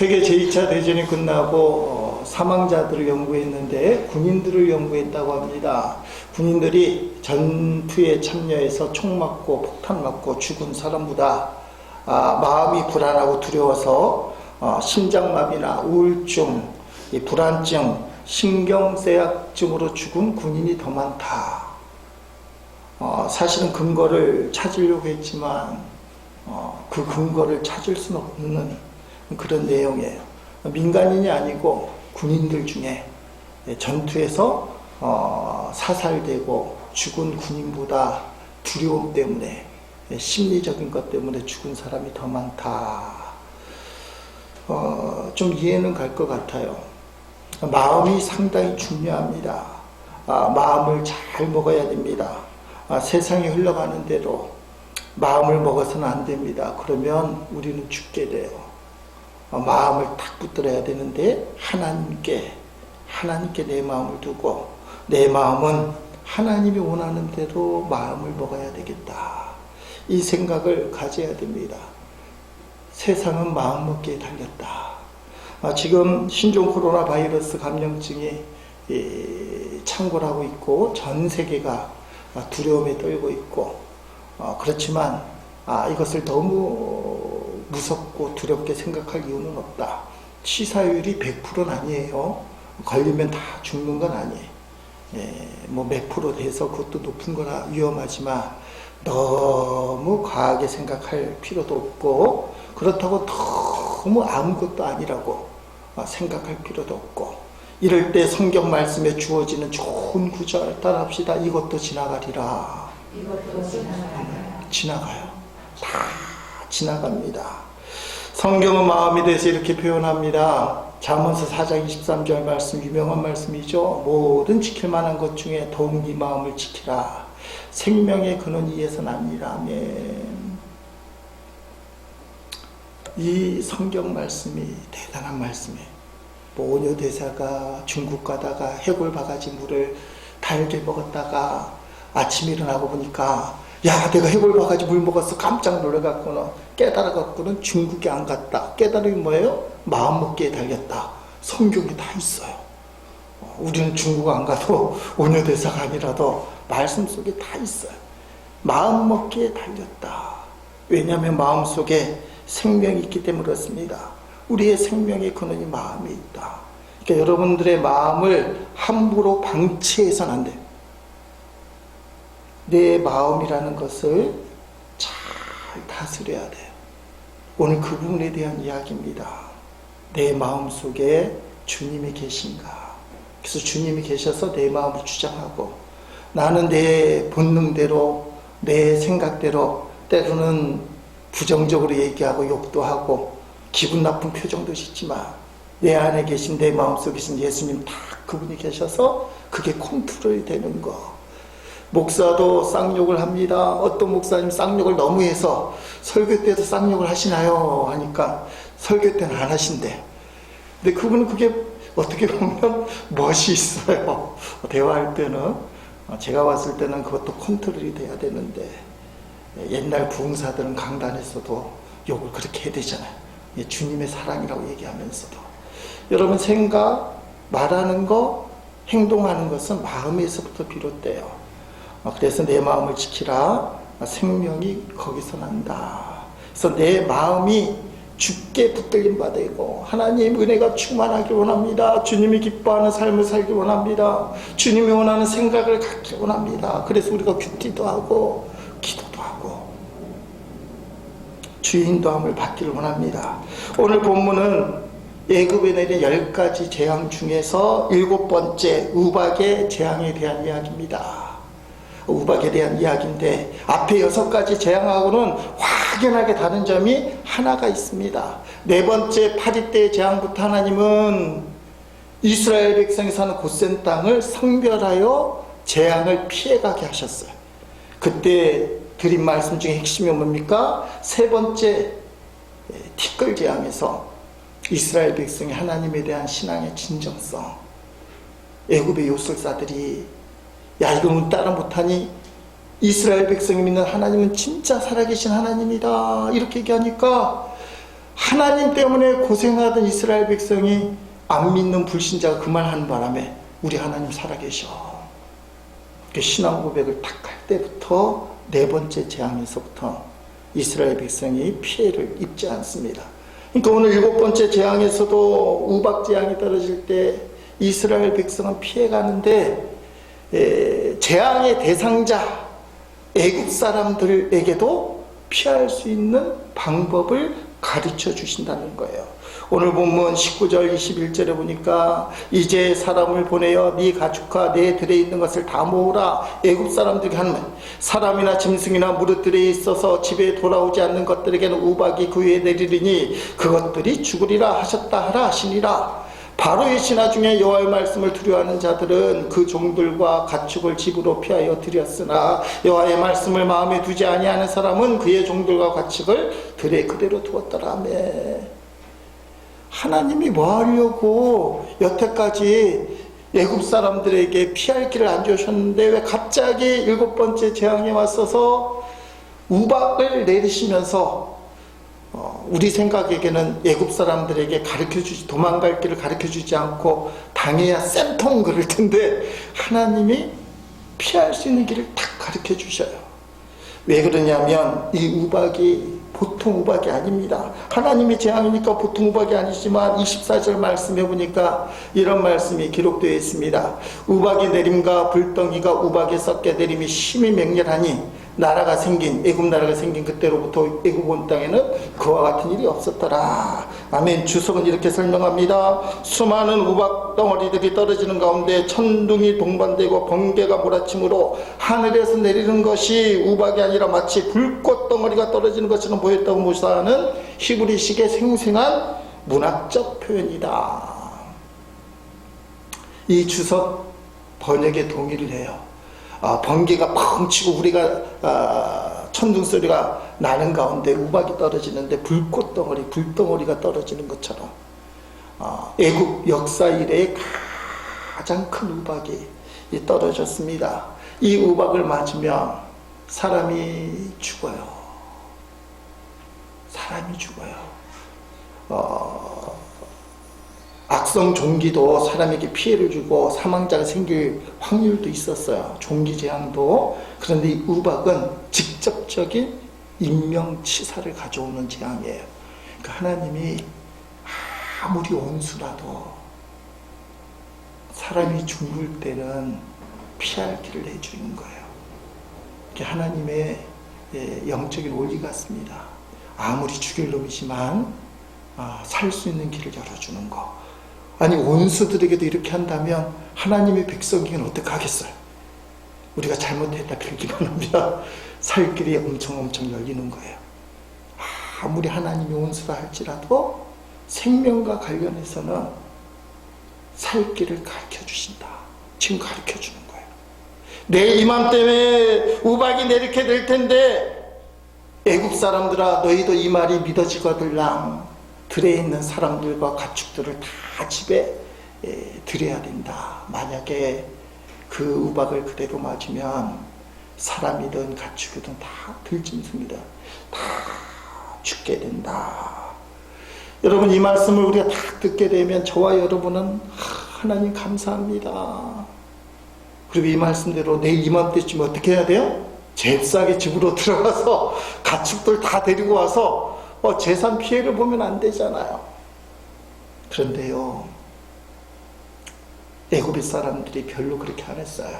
세계 제2차 대전이 끝나고 사망자들을 연구했는데 군인들을 연구했다고 합니다. 군인들이 전투에 참여해서 총 맞고 폭탄 맞고 죽은 사람보다 마음이 불안하고 두려워서 심장마비나 우울증, 불안증, 신경쇠약증으로 죽은 군인이 더 많다. 사실은 근거를 찾으려고 했지만 그 근거를 찾을 수는 없는 그런 내용이에요. 민간인이 아니고 군인들 중에 전투에서 사살되고 죽은 군인보다 두려움 때문에, 심리적인 것 때문에 죽은 사람이 더 많다. 좀 이해는 갈 것 같아요. 마음이 상당히 중요합니다. 마음을 잘 먹어야 됩니다. 세상이 흘러가는 대로 마음을 먹어서는 안 됩니다. 그러면 우리는 죽게 돼요. 마음을 딱 붙들어야 되는데 하나님께 내 마음을 두고, 내 마음은 하나님이 원하는 대로 마음을 먹어야 되겠다. 이 생각을 가져야 됩니다. 세상은 마음 먹기에 달렸다. 지금 신종 코로나 바이러스 감염증이 창궐하고 있고 전 세계가 두려움에 떨고 있고, 그렇지만 이것을 너무 무섭고 두렵게 생각할 이유는 없다. 치사율이 100%는 아니에요. 걸리면 다 죽는 건 아니에요. 뭐 몇 프로 돼서 그것도 높은 거라 위험하지만 너무 과하게 생각할 필요도 없고, 그렇다고 너무 아무것도 아니라고 생각할 필요도 없고, 이럴 때 성경 말씀에 주어지는 좋은 구절 따라합시다. 이것도 지나가리라. 지나가요. 다 지나갑니다. 성경은 마음에 대해서 이렇게 표현합니다. 잠언서 4장 23절 말씀, 유명한 말씀이죠. 모든 지킬 만한 것 중에 더욱 네 마음을 지키라. 생명의 근원 이에서 나니라. 아멘. 이 성경 말씀이 대단한 말씀이에요. 오녀 대사가 중국 가다가 해골 바가지 물을 달게 먹었다가 아침에 일어나고 보니까, 야, 내가 해골 바가지 물 먹었어. 깜짝 놀라갖고는 깨달아갖고는 중국에 안 갔다. 깨달음이 뭐예요? 마음 먹기에 달렸다. 성경에 다 있어요. 우리는 중국 안 가도 오녀 대사가 아니라도 말씀 속에 다 있어요. 마음 먹기에 달렸다. 왜냐하면 마음 속에 생명이 있기 때문에 그렇습니다. 우리의 생명의 근원이 마음에 있다. 그러니까 여러분들의 마음을 함부로 방치해서는 안 돼요. 내 마음이라는 것을 잘 다스려야 돼요. 오늘 그 부분에 대한 이야기입니다. 내 마음 속에 주님이 계신가? 그래서 주님이 계셔서 내 마음을 주장하고, 나는 내 본능대로, 내 생각대로 때로는 부정적으로 얘기하고 욕도 하고 기분 나쁜 표정도 짓지만, 내 안에 계신, 내 마음속에 계신 예수님 딱 그분이 계셔서 그게 컨트롤이 되는 거. 목사도 쌍욕을 합니다. 어떤 목사님 쌍욕을 너무 해서 설교 때도 쌍욕을 하시나요? 하니까 설교 때는 안 하신대. 근데 그분은 그게 어떻게 보면 멋이 있어요. 대화할 때는, 제가 봤을 때는 그것도 컨트롤이 돼야 되는데, 옛날 부흥사들은 강단에서도 욕을 그렇게 해야 되잖아요. 주님의 사랑이라고 얘기하면서도. 여러분, 생각, 말하는 거, 행동하는 것은 마음에서부터 비롯돼요. 그래서 내 마음을 지키라. 생명이 거기서 난다. 그래서 내 마음이 주께 붙들림 받고 하나님 은혜가 충만하길 원합니다. 주님이 기뻐하는 삶을 살길 원합니다. 주님이 원하는 생각을 갖길 원합니다. 그래서 우리가 큐티도 하고 기도도 하고 주의 인도함을 받기를 원합니다. 오늘 본문은 애굽에 내린 10가지 재앙 중에서 7번째 우박의 재앙에 대한 이야기입니다. 우박에 대한 이야기인데, 앞에 6가지 재앙하고는 확연하게 다른 점이 하나가 있습니다. 4번째 파리떼의 재앙부터 하나님은 이스라엘 백성이 사는 곧센 땅을 성별하여 재앙을 피해가게 하셨어요. 그때 드린 말씀 중에 핵심이 뭡니까? 3번째 티끌 재앙에서 이스라엘 백성이 하나님에 대한 신앙의 진정성, 애굽의 요술사들이 야, 이거는 따라 못하니 이스라엘 백성이 믿는 하나님은 진짜 살아계신 하나님이다 이렇게 얘기하니까 하나님 때문에 고생하던 이스라엘 백성이 안 믿는 불신자가 그 말 하는 바람에 우리 하나님 살아계셔. 신앙 고백을 딱 할 때부터 네 번째 재앙에서부터 이스라엘 백성이 피해를 입지 않습니다. 그러니까 오늘 일곱 번째 재앙에서도 우박 재앙이 떨어질 때 이스라엘 백성은 피해가는데 재앙의 대상자 애굽 사람들에게도 피할 수 있는 방법을 가르쳐 주신다는 거예요. 오늘 본문 19절 21절에 보니까 이제 사람을 보내어 네 가축과 네 들에 있는 것을 다 모으라. 애굽 사람들에게 하는 말, 사람이나 짐승이나 무릇들에 있어서 집에 돌아오지 않는 것들에게는 우박이 그 위에 내리리니 그것들이 죽으리라 하셨다 하라 하시니라. 바로의 신하 중에 여호와의 말씀을 두려워하는 자들은 그 종들과 가축을 집으로 피하여 들였으나 여호와의 말씀을 마음에 두지 아니하는 사람은 그의 종들과 가축을 들에 그대로 두었더라며. 하나님이 뭐 하려고 여태까지 애굽 사람들에게 피할 길을 안 주셨는데 왜 갑자기 일곱 번째 재앙에 왔어서 우박을 내리시면서 우리 생각에게는 애굽 사람들에게 가르쳐주지, 도망갈 길을 가르쳐주지 않고 당해야 쌤통 그럴 텐데 하나님이 피할 수 있는 길을 딱 가르쳐주셔요. 왜 그러냐면 이 우박이 보통 우박이 아닙니다. 하나님의 재앙이니까 보통 우박이 아니지만 24절 말씀해 보니까 이런 말씀이 기록되어 있습니다. 우박이 내림과 불덩이가 우박에 섞여 내림이 심히 맹렬하니 나라가 생긴, 애굽 나라가 생긴 그때로부터 애굽 온 땅에는 그와 같은 일이 없었더라. 아멘. 주석은 이렇게 설명합니다. 수많은 우박 덩어리들이 떨어지는 가운데 천둥이 동반되고 번개가 몰아침으로 하늘에서 내리는 것이 우박이 아니라 마치 불꽃 덩어리가 떨어지는 것처럼 보였다고 묘사하는 히브리식의 생생한 문학적 표현이다. 이 주석 번역에 동의를 해요. 번개가 펑 치고 우리가 천둥 소리가 나는 가운데 우박이 떨어지는데 불꽃 덩어리, 불덩어리가 떨어지는 것처럼 애굽 역사 이래의 가장 큰 우박이 떨어졌습니다. 이 우박을 맞으면 사람이 죽어요. 사람이 죽어요. 악성 종기도 사람에게 피해를 주고 사망자가 생길 확률도 있었어요. 종기 재앙도. 그런데 이 우박은 직접적인 인명치사를 가져오는 재앙이에요. 그러니까 하나님이 아무리 온수라도 사람이 죽을 때는 피할 길을 내주는 거예요. 이게 하나님의 영적인 원리 같습니다. 아무리 죽일 놈이지만 살 수 있는 길을 열어주는 거. 아니 원수들에게도 이렇게 한다면 하나님의 백성에게는 어떻게 하겠어요? 우리가 잘못했다 빌기만 하면 살 길이 엄청 열리는 거예요. 아무리 하나님이 원수라 할지라도 생명과 관련해서는 살 길을 가르쳐 주신다. 지금 가르쳐 주는 거예요. 내 이맘때에 우박이 내리게 될 텐데 애굽 사람들아 너희도 이 말이 믿어지거들랑 들에 있는 사람들과 가축들을 다 집에 들여야 된다. 만약에 그 우박을 그대로 맞으면 사람이든 가축이든 다 들짐승이든 다 죽게 된다. 여러분 이 말씀을 우리가 다 듣게 되면 저와 여러분은 하나님 감사합니다. 그리고 이 말씀대로 내일 이맘때쯤 어떻게 해야 돼요? 잽싸게 집으로 들어가서 가축들 다 데리고 와서 재산 피해를 보면 안 되잖아요. 그런데요, 애굽의 사람들이 별로 그렇게 안 했어요.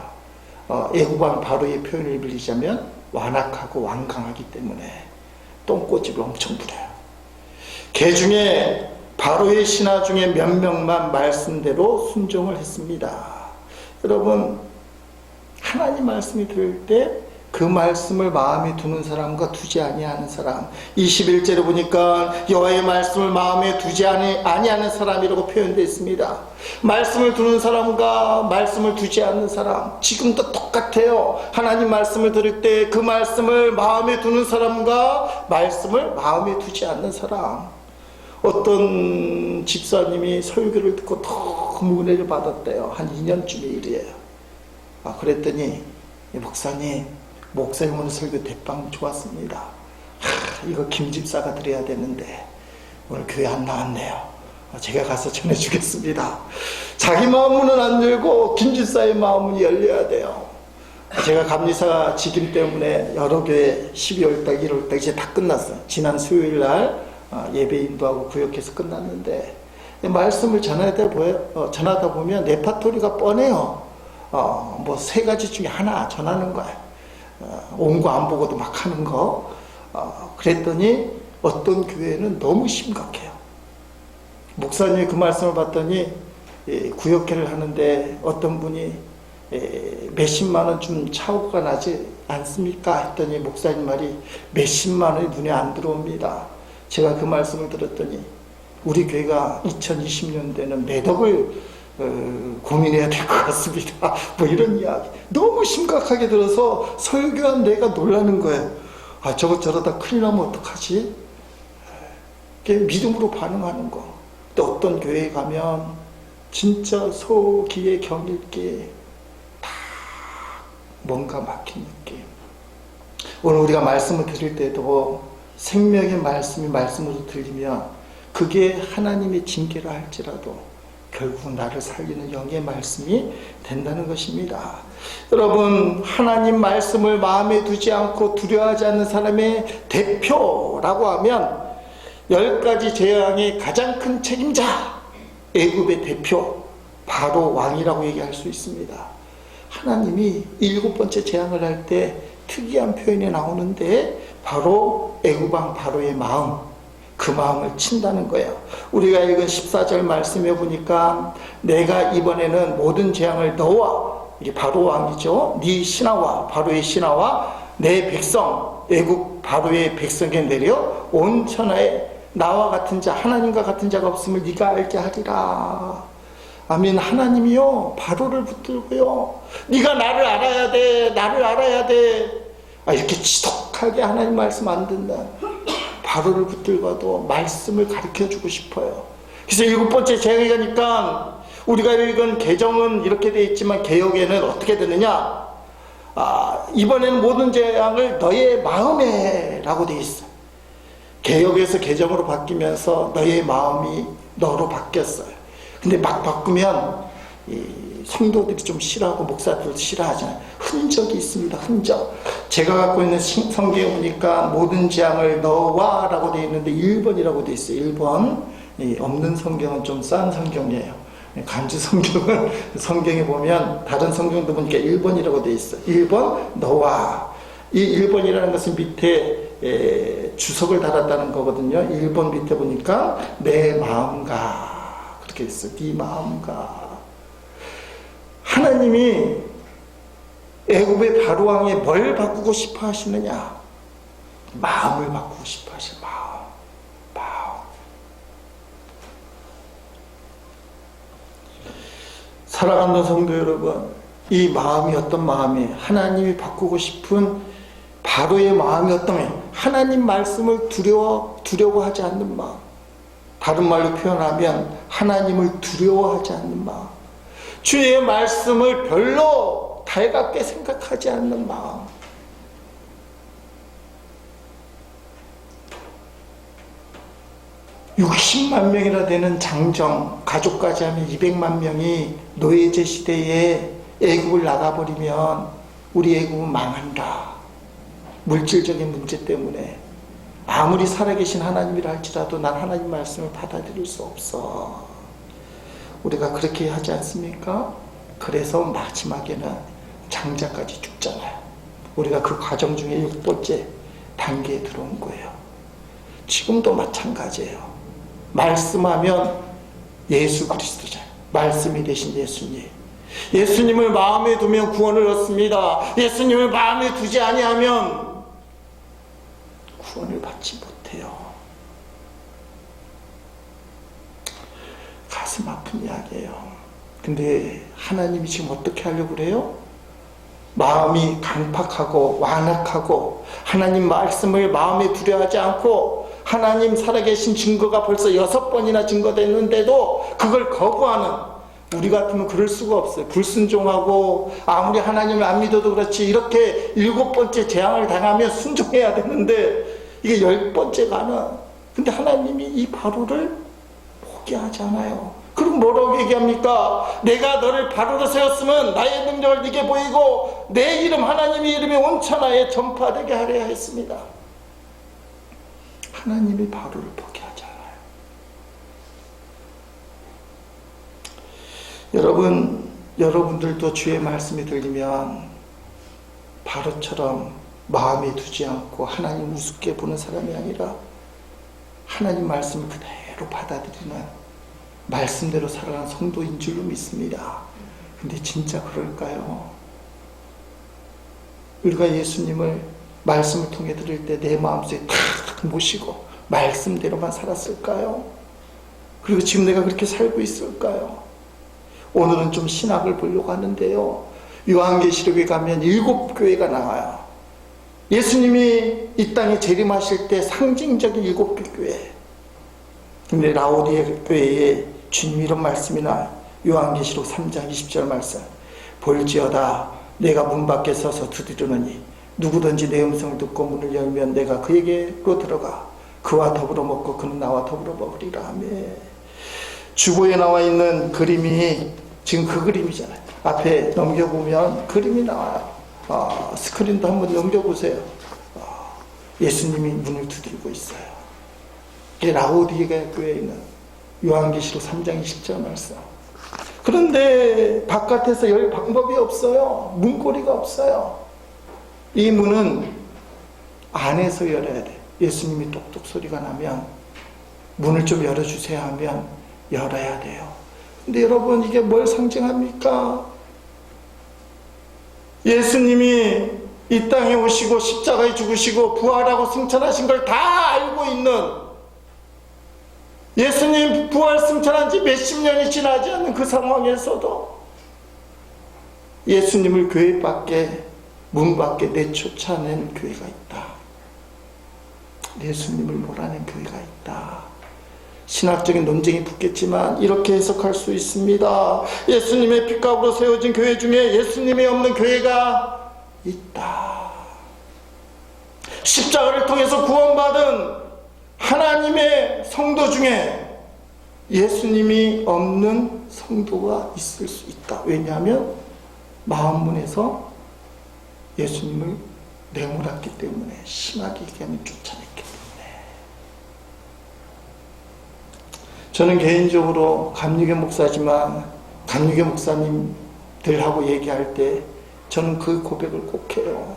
애굽 왕 바로의 표현을 빌리자면 완악하고 완강하기 때문에 똥꼬집을 엄청 부려요. 개 중에 바로의 신하 중에 몇 명만 말씀대로 순종을 했습니다. 여러분 하나님 말씀이 들을 때 그 말씀을 마음에 두는 사람과 두지 아니하는 사람, 21절에 보니까 여호와의 말씀을 마음에 두지 아니하는 사람이라고 표현되어 있습니다. 말씀을 두는 사람과 말씀을 두지 않는 사람, 지금도 똑같아요. 하나님 말씀을 들을 때 그 말씀을 마음에 두는 사람과 말씀을 마음에 두지 않는 사람. 어떤 집사님이 설교를 듣고 너무 은혜를 받았대요. 한 2년쯤의 일이에요. 그랬더니 목사님 오늘 설교 대빵 좋았습니다. 이거 김 집사가 드려야 되는데 오늘 교회 안 나왔네요. 제가 가서 전해주겠습니다. 자기 마음문은 안 열고 김집사의 마음문이 열려야 돼요. 제가 감리사 직임 때문에 여러 교회 12월달, 1월달 이제 다 끝났어요. 지난 수요일날 예배 인도하고 구역해서 끝났는데 말씀을 전하다 보면 레파토리가 뻔해요. 뭐 세 가지 중에 하나 전하는 거예요. 온 거 안 보고도 막 하는 거. 그랬더니 어떤 교회는 너무 심각해요. 목사님이 그 말씀을 봤더니 구역회를 하는데 어떤 분이 몇십만 원 좀 차고가 나지 않습니까? 했더니 목사님 말이 몇십만 원이 눈에 안 들어옵니다. 제가 그 말씀을 들었더니 우리 교회가 2020년대는 몇 억을 고민해야 될 것 같습니다. 뭐 이런 이야기 너무 심각하게 들어서 설교한 내가 놀라는 거예요. 저러다 큰일 나면 어떡하지? 믿음으로 반응하는 거. 또 어떤 교회에 가면 진짜 소기에 경일게 다 뭔가 막힌 느낌. 오늘 우리가 말씀을 드릴 때도 생명의 말씀이 말씀으로 들리면 그게 하나님의 징계라 할지라도 결국 나를 살리는 영의 말씀이 된다는 것입니다. 여러분, 하나님 말씀을 마음에 두지 않고 두려워하지 않는 사람의 대표라고 하면 10가지 재앙의 가장 큰 책임자, 애굽의 대표, 바로 왕이라고 얘기할 수 있습니다. 하나님이 7번째 재앙을 할 때 특이한 표현이 나오는데 바로 애굽 왕 바로의 마음, 그 마음을 친다는 거예요. 우리가 읽은 14절 말씀에 보니까 내가 이번에는 모든 재앙을 너와, 이게 바로 왕이죠, 네 신하와, 바로의 신하와 내 백성, 애굽 바로의 백성에 내려 온 천하에 나와 같은 자, 하나님과 같은 자가 없음을 네가 알게 하리라. 아멘. 하나님이요 바로를 붙들고요, 네가 나를 알아야 돼, 나를 알아야 돼. 이렇게 지독하게 하나님 말씀 안 듣는 바로를 붙들고도 말씀을 가르쳐주고 싶어요. 그래서 7번째 재앙이니까 우리가 읽은 개정은 이렇게 되어 있지만 개역에는 어떻게 되느냐, 이번에는 모든 재앙을 너의 마음에 라고 되어 있어요. 개역에서 개정으로 바뀌면서 너의 마음이 너로 바뀌었어요. 근데 막 바꾸면 성도들이 좀 싫어하고 목사들도 싫어하잖아요. 흔적이 있습니다. 흔적. 제가 갖고 있는 성경에 보니까 모든 재앙을 너와 라고 되어 있는데 1번이라고 되어 있어요. 1번. 없는 성경은 좀 싼 성경이에요. 간주 성경은 성경에 보면 다른 성경도 보니까 1번이라고 되어 있어요. 1번 너와. 이 1번이라는 것은 밑에 주석을 달았다는 거거든요. 1번 밑에 보니까 내 마음과 그렇게 있어요. 네 마음과. 하나님이 애굽의 바로 왕에 뭘 바꾸고 싶어 하시느냐? 마음을 바꾸고 싶어 하시는 마음. 살아가는 성도 여러분, 이 마음이 어떤 마음이에요? 하나님이 바꾸고 싶은 바로의 마음이 어떤 마음이에요? 하나님 말씀을 두려워하지 않는 마음. 다른 말로 표현하면 하나님을 두려워하지 않는 마음. 주의 말씀을 별로 달갑게 생각하지 않는 마음. (60만) 명이나 되는 장정, 가족까지 하면 200만 명이 노예제 시대에 애굽을 나가버리면 우리 애굽은 망한다. 물질적인 문제 때문에. 아무리 살아계신 하나님이라 할지라도 난 하나님 말씀을 받아들일 수 없어. 우리가 그렇게 하지 않습니까? 그래서 마지막에는 장자까지 죽잖아요. 우리가 그 과정 중에 6번째 단계에 들어온 거예요. 지금도 마찬가지예요. 말씀하면 예수 그리스도잖아요. 말씀이 되신 예수님. 예수님을 마음에 두면 구원을 얻습니다. 예수님을 마음에 두지 아니하면 구원을 받지 못해요. 가슴 아픈 이야기예요. 근데 하나님이 지금 어떻게 하려고 그래요? 마음이 강팍하고 완악하고 하나님 말씀을 마음에 두려워하지 않고 하나님 살아계신 증거가 벌써 6번이나 증거됐는데도 그걸 거부하는, 우리 같으면 그럴 수가 없어요. 불순종하고 아무리 하나님을 안 믿어도 그렇지 이렇게 7번째 재앙을 당하면 순종해야 되는데 이게 10번째 가는 근데 하나님이 이 바로를 포기하잖아요. 그럼 뭐라고 얘기합니까? 내가 너를 바로로 세웠으면 나의 능력을 네게 보이고 내 이름, 하나님의 이름이 온 천하에 전파되게 하려 했습니다. 하나님이 바로를 포기하잖아요. 여러분들도 주의 말씀이 들리면 바로처럼 마음에 두지 않고 하나님 우습게 보는 사람이 아니라 하나님 말씀을 그대로 받아들이는 말씀대로 살아가는 성도인 줄로 믿습니다. 근데 진짜 그럴까요? 우리가 예수님을 말씀을 통해 들을 때 내 마음속에 탁 모시고 말씀대로만 살았을까요? 그리고 지금 내가 그렇게 살고 있을까요? 오늘은 좀 신학을 보려고 하는데요. 요한계시록에 가면 7교회가 나와요. 예수님이 이 땅에 재림하실 때 상징적인 7개 교회. 근데 라오디에 교회에 주님 이런 말씀이 나와요. 요한계시록 3장 20절 말씀. 볼지어다 내가 문 밖에 서서 두드리노니 누구든지 내 음성을 듣고 문을 열면 내가 그에게로 들어가 그와 더불어 먹고 그는 나와 더불어 먹으리라 하며, 주보에 나와 있는 그림이 지금 그 그림이잖아요. 앞에 넘겨보면 그림이 나와요. 스크린도 한번 넘겨보세요. 예수님이 문을 두드리고 있어요. 이게 라오디게 교회에 있는 요한계시록 3장 20절 말씀. 그런데 바깥에서 열 방법이 없어요. 문고리가 없어요. 이 문은 안에서 열어야 돼. 예수님이 똑똑 소리가 나면 문을 좀 열어주세요 하면 열어야 돼요. 근데 여러분, 이게 뭘 상징합니까? 예수님이 이 땅에 오시고 십자가에 죽으시고 부활하고 승천하신 걸 다 알고 있는, 예수님 부활 승천한 지 몇십 년이 지나지 않는 그 상황에서도 예수님을 교회 밖에, 문 밖에 내쫓아낸 교회가 있다. 예수님을 몰아낸 교회가 있다. 신학적인 논쟁이 붙겠지만 이렇게 해석할 수 있습니다. 예수님의 핏값으로 세워진 교회 중에 예수님이 없는 교회가 있다. 십자가를 통해서 구원받은 하나님의 성도 중에 예수님이 없는 성도가 있을 수 있다. 왜냐하면 마음문에서 예수님을 내몰았기 때문에, 심하게 얘기하면 쫓아냈기 때문에. 저는 개인적으로 감리교 목사지만 감리교 목사님들하고 얘기할 때 저는 그 고백을 꼭 해요.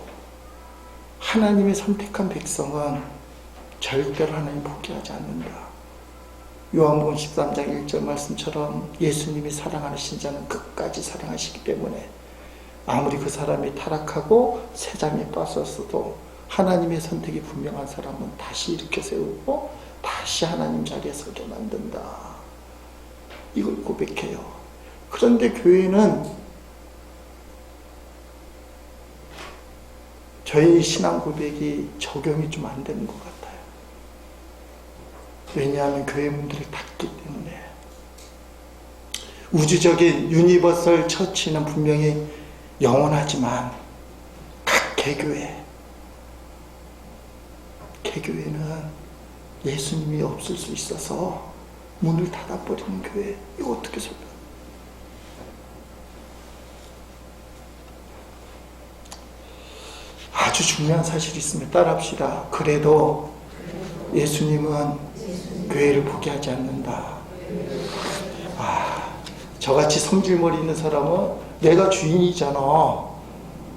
하나님이 선택한 백성은 절대로 하나님 포기하지 않는다. 요한복음 13장 1절 말씀처럼 예수님이 사랑하는 신자는 끝까지 사랑하시기 때문에 아무리 그 사람이 타락하고 세상에 빠졌어도 하나님의 선택이 분명한 사람은 다시 일으켜 세우고 다시 하나님 자리에 서게 만든다. 이걸 고백해요. 그런데 교회는 저희 신앙 고백이 적용이 좀 안 되는 것 같아요. 왜냐하면 교회 문들이 닫기 때문에. 우주적인 유니버설 처치는 분명히 영원하지만 각 개교회는 예수님이 없을 수 있어서 문을 닫아버리는 교회. 이거 어떻게 설명해요? 아주 중요한 사실이 있으면 따라합시다. 그래도 예수님은 교회를 포기하지 않는다. 저같이 성질머리 있는 사람은 내가 주인이잖아.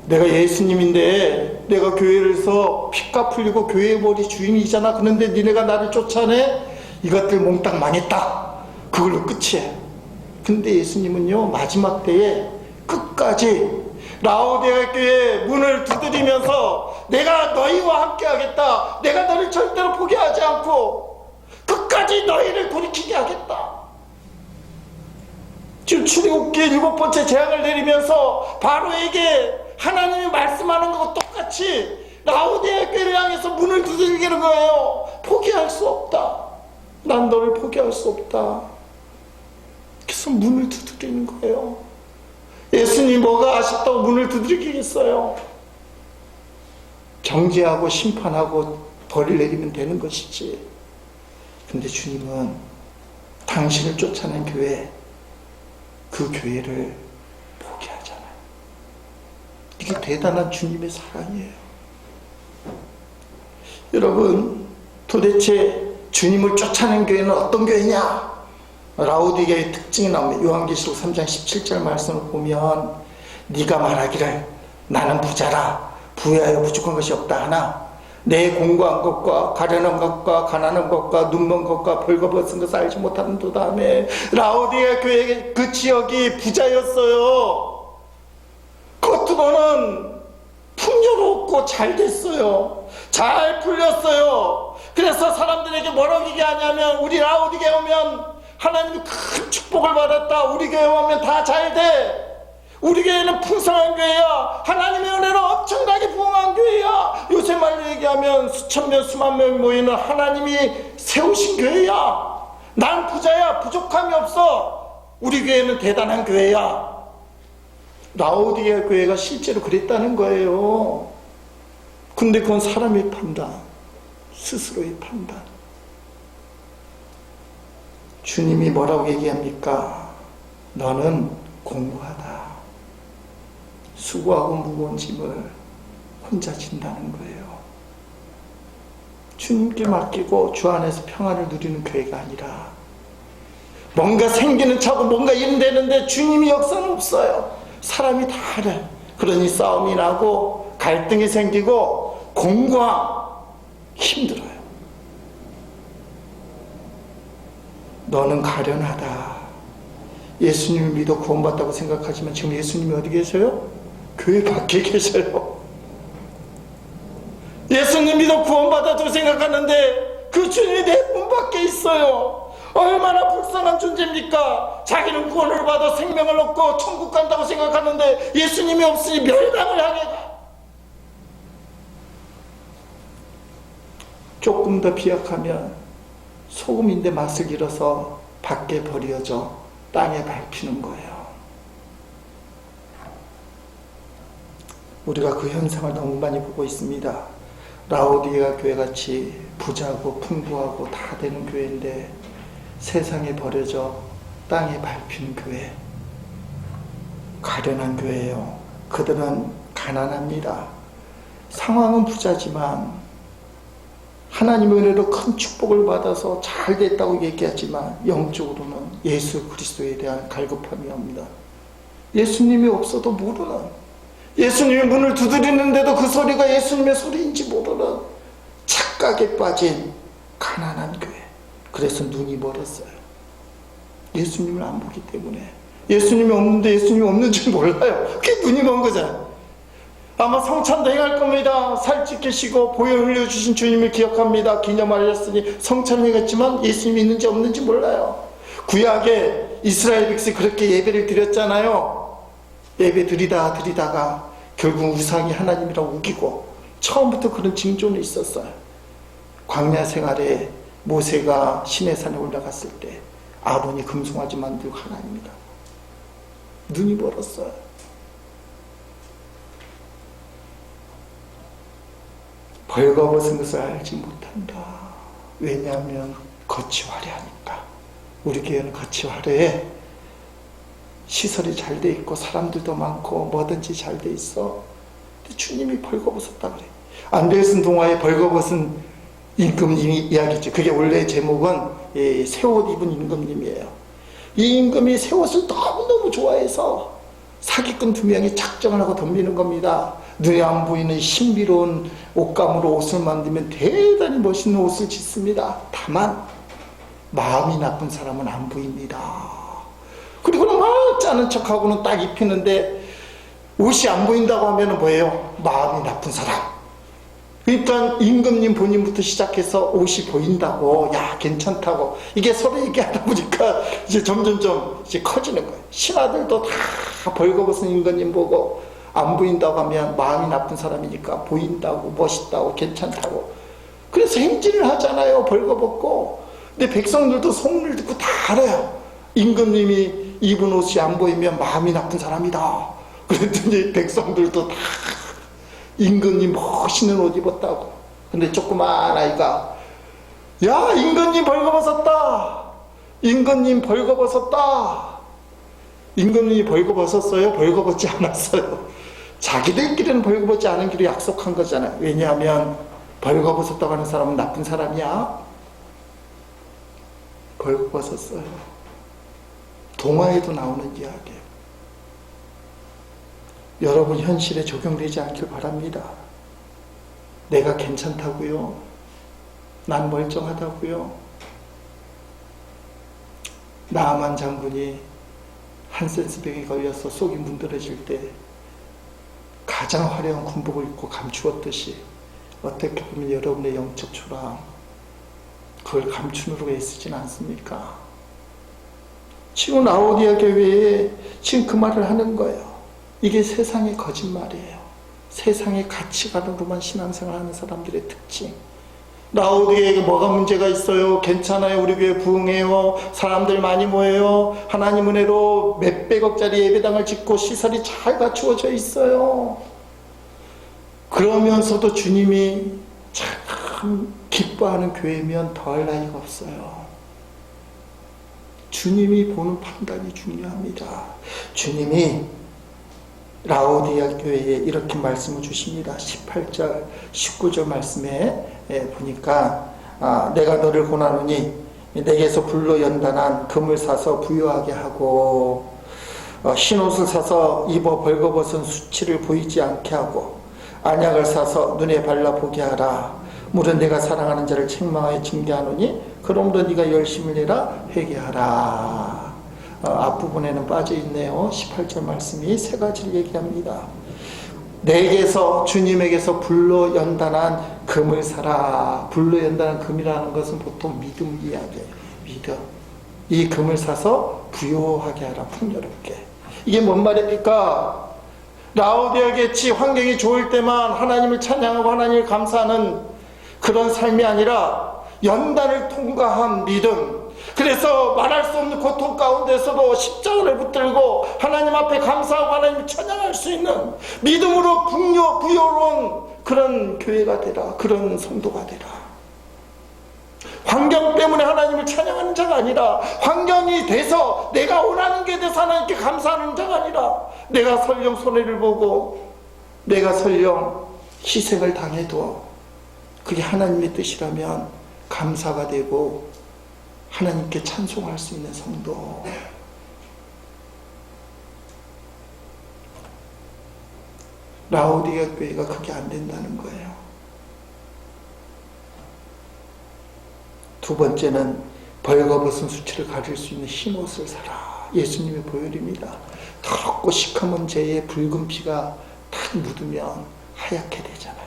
내가 예수님인데 내가 교회에서 핏값 흘리고 교회 머리 주인이잖아. 그런데 니네가 나를 쫓아내? 이것들 몽땅 망했다. 그걸로 끝이에요. 근데 예수님은요, 마지막 때에 끝까지 라오디게 교회 문을 두드리면서 내가 너희와 함께 하겠다. 내가 너를 절대로 포기하지 않고 끝까지 너희를 돌이키게 하겠다. 지금 출애굽기에 7번째 재앙을 내리면서 바로에게 하나님이 말씀하는 것과 똑같이 라오디게 교회를 향해서 문을 두드리는 거예요. 포기할 수 없다. 난 너를 포기할 수 없다. 그래서 문을 두드리는 거예요. 예수님 뭐가 아쉽다고 문을 두드리겠어요? 정죄하고 심판하고 벌을 내리면 되는 것이지. 근데 주님은 당신을 쫓아낸 교회, 그 교회를 포기하잖아요. 이게 대단한 주님의 사랑이에요. 여러분, 도대체 주님을 쫓아낸 교회는 어떤 교회냐? 라오디게의 특징이 나옵니다. 요한계시록 3장 17절 말씀을 보면 네가 말하기를 나는 부자라 부유하여 부족한 것이 없다 하나 내 공고한 것과 가련한 것과 가난한 것과 눈먼 것과 벌거벗은 것을 알지 못하는 도다음에 라오디게 교회 그 지역이 부자였어요. 겉으로는 풍요롭고 잘 됐어요. 잘 풀렸어요. 그래서 사람들에게 뭐라고 얘기하냐면 우리 라오디게 오면 하나님이 큰 축복을 받았다. 우리 교회 오면 다 잘 돼. 우리 교회는 풍성한 교회야. 하나님의 은혜로 엄청나게 부흥한 교회야. 요새 말로 얘기하면 수천 명 수만 명 모이는 하나님이 세우신 교회야. 난 부자야. 부족함이 없어. 우리 교회는 대단한 교회야. 라오디게 교회가 실제로 그랬다는 거예요. 근데 그건 사람의 판단, 스스로의 판단. 주님이 뭐라고 얘기합니까? 너는 공고하다. 수고하고 무거운 짐을 혼자 진다는 거예요. 주님께 맡기고 주 안에서 평안을 누리는 교회가 아니라 뭔가 생기는 차고 뭔가 일되는데 주님이 역사는 없어요. 사람이 다 알아요. 그러니 싸움이 나고 갈등이 생기고 공고함 힘들어요. 너는 가련하다. 예수님을 믿어 구원받다고 생각하지만 지금 예수님이 어디 계세요? 교회 밖에 계셔요. 예수님 믿어 구원받았다고 생각하는데 그 주님이 내 문 밖에 있어요. 얼마나 불쌍한 존재입니까? 자기는 구원을 받아 생명을 얻고 천국 간다고 생각하는데 예수님이 없으니 멸망을 향해 가. 조금 더 비약하면 소금인데 맛을 잃어서 밖에 버려져 땅에 밟히는 거예요. 우리가 그 현상을 너무 많이 보고 있습니다. 라오디게아 교회같이 부자고 풍부하고 다 되는 교회인데 세상에 버려져 땅에 밟히는 교회, 가련한 교회예요. 그들은 가난합니다. 상황은 부자지만 하나님의 은혜로 큰 축복을 받아서 잘 됐다고 얘기하지만 영적으로는 예수 그리스도에 대한 갈급함이 옵니다. 예수님이 없어도 모르는, 예수님이 문을 두드리는데도 그 소리가 예수님의 소리인지 모르는 착각에 빠진 가난한 교회. 그래서 눈이 멀었어요. 예수님을 안 보기 때문에. 예수님이 없는데 예수님이 없는지 몰라요. 그게 눈이 먼 거잖아요. 아마 성찬도 행할 겁니다. 살찌 계시고 보혈 흘려주신 주님을 기억합니다. 기념하셨으니 성찬 행했지만 예수님이 있는지 없는지 몰라요. 구약에 이스라엘 백성이 그렇게 예배를 드렸잖아요. 예배 드리다가 결국 우상이 하나님이라고 우기고 처음부터 그런 징조는 있었어요. 광야 생활에 모세가 시내산에 올라갔을 때 아론이 금송아지 만들고 하나님이다. 눈이 멀었어요. 벌거벗은 것을 알지 못한다. 왜냐하면 겉이 화려하니까. 우리 교회는 겉이 화려해. 시설이 잘 돼 있고 사람들도 많고 뭐든지 잘 돼 있어. 근데 주님이 벌거벗었다 그래. 안데슨 동화의 벌거벗은 임금님이 이야기죠. 그게 원래 제목은 새 옷 입은 임금님이에요. 이 임금이 새 옷을 너무너무 좋아해서 사기꾼 2명이 작정을 하고 덤비는 겁니다. 눈에 안 보이는 신비로운 옷감으로 옷을 만들면 대단히 멋있는 옷을 짓습니다. 다만 마음이 나쁜 사람은 안 보입니다. 그리고는 막 짜는 척하고는 딱 입히는데 옷이 안 보인다고 하면 뭐예요? 마음이 나쁜 사람. 그러니까 임금님 본인부터 시작해서 옷이 보인다고, 야 괜찮다고, 이게 서로 얘기하다 보니까 이제 점점점 이제 커지는 거예요. 신하들도 다 벌거벗은 임금님 보고 안 보인다고 하면 마음이 나쁜 사람이니까 보인다고, 멋있다고, 괜찮다고. 그래서 행진을 하잖아요. 벌거벗고. 근데 백성들도 소문을 듣고 다 알아요. 임금님이 입은 옷이 안 보이면 마음이 나쁜 사람이다. 그랬더니 백성들도 다 임금님 멋있는 옷 입었다고. 근데 조그만 아이가 야, 임금님 벌거벗었다. 임금님 벌거벗었다. 임금님이 벌거벗었어요? 벌거벗지 않았어요. 자기들끼리는 벌거벗지 않은 길을 약속한 거잖아요. 왜냐하면 벌거벗었다고 하는 사람은 나쁜 사람이야. 벌거벗었어요. 동화에도 나오는 이야기예요. 여러분 현실에 적용되지 않길 바랍니다. 내가 괜찮다고요? 난 멀쩡하다고요? 나아만 장군이 한센스병에 걸려서 속이 문드러질 때 가장 화려한 군복을 입고 감추었듯이 어떻게 보면 여러분의 영적 초랑 그걸 감추느라고 애쓰진 않습니까? 지금 라오디아 교회에 지금 그 말을 하는 거예요. 이게 세상의 거짓말이에요. 세상의 가치관으로만 신앙생활하는 사람들의 특징. 라오디아에게 뭐가 문제가 있어요? 괜찮아요. 우리 교회 부흥해요. 사람들 많이 모여요. 하나님 은혜로 몇백억짜리 예배당을 짓고 시설이 잘 갖추어져 있어요. 그러면서도 주님이 참 기뻐하는 교회면 더할 나위가 없어요. 주님이 보는 판단이 중요합니다. 주님이 라오디아 교회에 이렇게 말씀을 주십니다. 18절, 19절 말씀에 보니까 내가 너를 권하노니 내게서 불로 연단한 금을 사서 부유하게 하고 흰옷을 사서 입어 벌거벗은 수치를 보이지 않게 하고 안약을 사서 눈에 발라 보게 하라. 물은 내가 사랑하는 자를 책망하여 징계하노니 그러므로 네가 열심을 내라 회개하라. 앞부분에는 빠져있네요. 18절 말씀이 세 가지를 얘기합니다. 내게서 주님에게서 불로 연단한 금을 사라. 불로 연단한 금이라는 것은 보통 믿음 이야기예요. 믿음. 이 금을 사서 부요하게 하라. 풍요롭게. 이게 뭔 말입니까? 라오디아 교회 환경이 좋을 때만 하나님을 찬양하고 하나님을 감사하는 그런 삶이 아니라 연단을 통과한 믿음. 그래서 말할 수 없는 고통 가운데서도 십자가를 붙들고 하나님 앞에 감사하고 하나님을 찬양할 수 있는 믿음으로 부여로운 그런 교회가 되라. 그런 성도가 되라. 환경 때문에 하나님을 찬양하는 자가 아니라 환경이 돼서 내가 원하는 게 돼서 하나님께 감사하는 자가 아니라 내가 설령 손해를 보고 내가 설령 희생을 당해도 그게 하나님의 뜻이라면 감사가 되고 하나님께 찬송할 수 있는 성도. 라오디아 교회가 그게 안 된다는 거예요. 두 번째는 벌거벗은 수치를 가릴 수 있는 흰옷을 사라. 예수님의 보혈입니다. 더럽고 시커먼 죄의 붉은 피가 탁 묻으면 하얗게 되잖아요.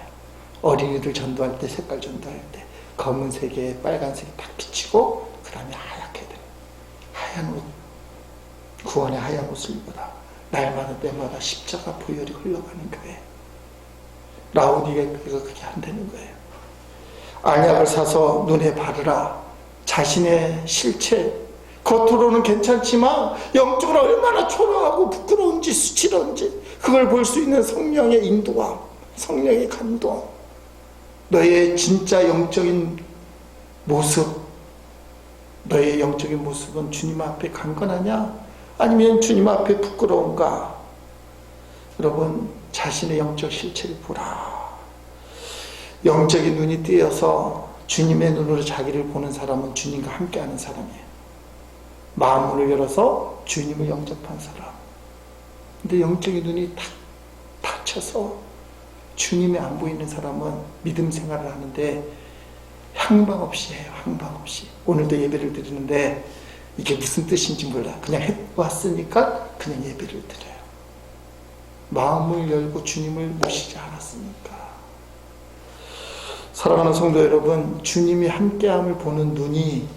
어린이들 전도할 때 색깔 전도할 때 검은색에 빨간색이 딱 비치고 그 다음에 하얗게 돼. 하얀 옷, 구원의 하얀 옷을 입어라. 날마다 때마다 십자가 보혈이 흘러가는 교회. 라오디아 교회가 그게 안 되는 거예요. 안약을 사서 눈에 바르라. 자신의 실체, 겉으로는 괜찮지만 영적으로 얼마나 초라하고 부끄러운지 수치로운지 그걸 볼 수 있는 성령의 인도함, 성령의 감동. 너의 진짜 영적인 모습, 너의 영적인 모습은 주님 앞에 강건하냐? 아니면 주님 앞에 부끄러운가? 여러분, 자신의 영적 실체를 보라. 영적인 눈이 띄어서 주님의 눈으로 자기를 보는 사람은 주님과 함께하는 사람이에요. 마음문을 열어서 주님을 영접한 사람. 근데 영적인 눈이 탁 닫혀서 주님이 안 보이는 사람은 믿음 생활을 하는데 향방 없이 해요. 향방 없이. 오늘도 예배를 드리는데 이게 무슨 뜻인지 몰라. 그냥 해왔으니까 그냥 예배를 드려요. 마음을 열고 주님을 모시지 않았습니까? 사랑하는 성도 여러분, 주님이 함께함을 보는 눈이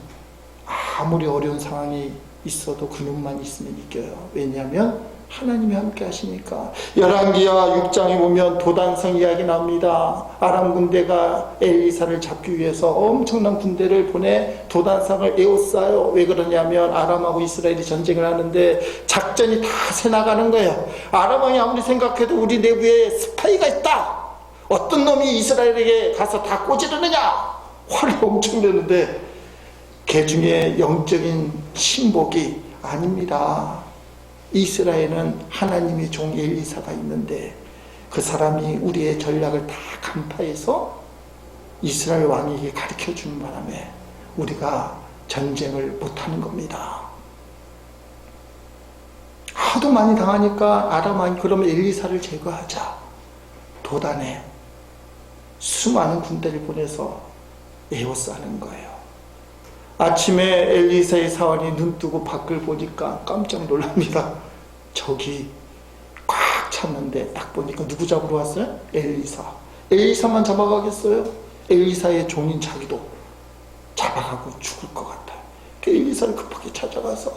아무리 어려운 상황이 있어도 그 눈만 있으면 이겨요. 왜냐하면 하나님이 함께 하시니까. 열왕기하 6장에 보면 도단성 이야기 나옵니다. 아람 군대가 엘리사를 잡기 위해서 엄청난 군대를 보내 도단성을 에워싸요. 왜 그러냐면 아람하고 이스라엘이 전쟁을 하는데 작전이 다 새나가는 거예요. 아람 왕이 아무리 생각해도 우리 내부에 스파이가 있다. 어떤 놈이 이스라엘에게 가서 다 꼬지르느냐. 화를 엄청 내는데 개 중에 영적인 신복이 아닙니다. 이스라엘은 하나님의 종 엘리사가 있는데 그 사람이 우리의 전략을 다 간파해서 이스라엘 왕에게 가르쳐주는 바람에 우리가 전쟁을 못하는 겁니다. 하도 많이 당하니까 아람 왕이 그러면 엘리사를 제거하자. 도단에 수많은 군대를 보내서 에워싸는 거예요. 아침에 엘리사의 사원이 눈 뜨고 밖을 보니까 깜짝 놀랍니다. 적이 꽉 찼는데 딱 보니까 누구 잡으러 왔어요? 엘리사. 엘리사만 잡아가겠어요? 엘리사의 종인 자기도 잡아가고 죽을 것 같아요. 엘리사를 급하게 찾아가서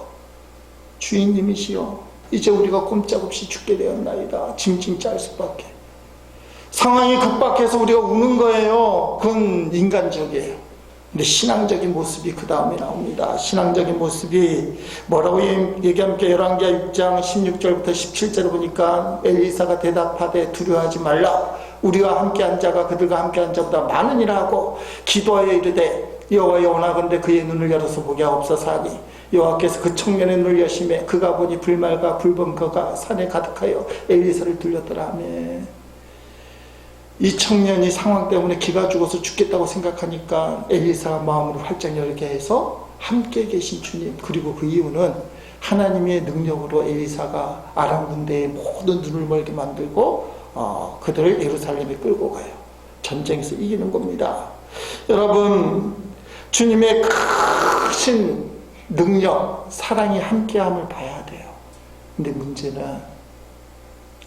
주인님이시여, 이제 우리가 꼼짝없이 죽게 되었나이다. 징징 짤 수밖에. 상황이 급박해서 우리가 우는 거예요. 그건 인간적이에요. 근데 신앙적인 모습이 그 다음에 나옵니다. 신앙적인 모습이 뭐라고 얘기합니까? 열왕기하 6장 16절부터 17절을 보니까 엘리사가 대답하되 두려워하지 말라. 우리와 함께한 자가 그들과 함께한 자보다 많으니라 하고 기도하여 이르되 여호와여 원하건대 그의 눈을 열어서 보게 하옵소서 하니 여호와께서 그 청년의 눈을 여심해 그가 보니 불말과 불범거가 산에 가득하여 엘리사를 들렸더라 하며, 이 청년이 상황 때문에 기가 죽어서 죽겠다고 생각하니까 엘리사가 마음으로 활짝 열게 해서 함께 계신 주님, 그리고 그 이유는 하나님의 능력으로 엘리사가 아람 군대의 모든 눈을 멀게 만들고 그들을 예루살렘에 끌고 가요. 전쟁에서 이기는 겁니다. 여러분, 주님의 크신 능력, 사랑이 함께함을 봐야 돼요. 근데 문제는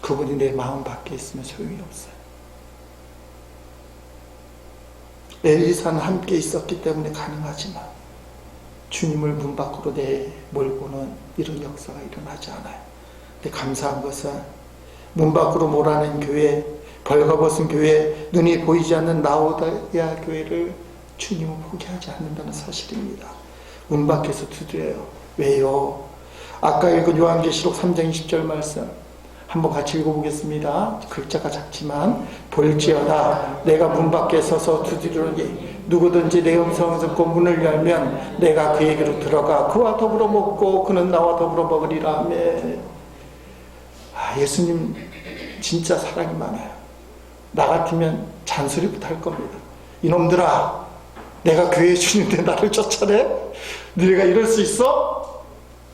그분이 내 마음 밖에 있으면 소용이 없어요. 엘리사는 함께 있었기 때문에 가능하지만 주님을 문 밖으로 내몰고는 이런 역사가 일어나지 않아요. 근데 감사한 것은 문 밖으로 몰아낸 교회, 벌거벗은 교회, 눈이 보이지 않는 라오디게아 교회를 주님은 포기하지 않는다는 사실입니다. 문 밖에서 두드려요. 왜요? 아까 읽은 요한계시록 3장 20절 말씀 한번 같이 읽어보겠습니다. 글자가 작지만 볼지어다 내가 문 밖에 서서 두드리노니 누구든지 내 음성을 듣고 문을 열면 내가 그에게로 들어가 그와 더불어 먹고 그는 나와 더불어 먹으리라 하며, 예수님 진짜 사랑이 많아요. 나 같으면 잔소리부터 할 겁니다. 이놈들아, 내가 교회에 주는데 나를 쫓아내? 너희가 이럴 수 있어?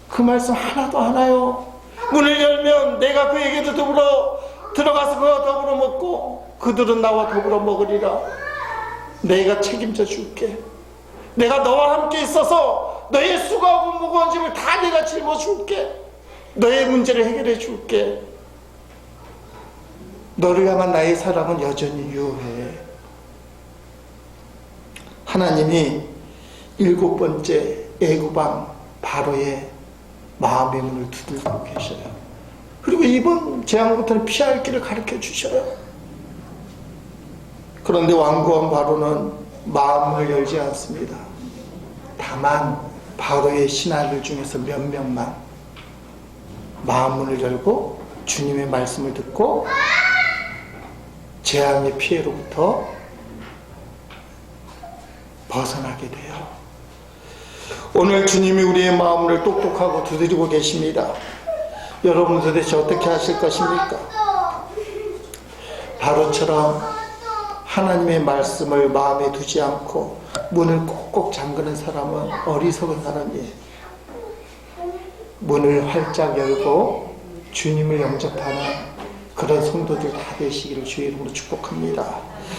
그 말씀 하나도 안 와요. 문을 열면 내가 그에게도 더불어 들어가서 그와 더불어 먹고 그들은 나와 더불어 먹으리라. 내가 책임져 줄게. 내가 너와 함께 있어서 너의 수고하고 무거운 짐을 다 내가 짊어줄게. 너의 문제를 해결해 줄게. 너를 향한 나의 사랑은 여전히 유효해. 하나님이 7번째 애굽왕 바로의 마음의 문을 두들고 계셔요. 그리고 이번 재앙부터는 피할 길을 가르쳐 주셔요. 그런데 왕구왕 바로는 마음을 열지 않습니다. 다만 바로의 신하들 중에서 몇 명만 마음문을 열고 주님의 말씀을 듣고 재앙의 피해로부터 벗어나게 돼요. 오늘 주님이 우리의 마음을 똑똑하고 두드리고 계십니다. 여러분 도대체 어떻게 하실 것입니까? 바로처럼 하나님의 말씀을 마음에 두지 않고 문을 꼭꼭 잠그는 사람은 어리석은 사람이에요. 문을 활짝 열고 주님을 영접하는 그런 성도들 다 되시기를 주의 이름으로 축복합니다.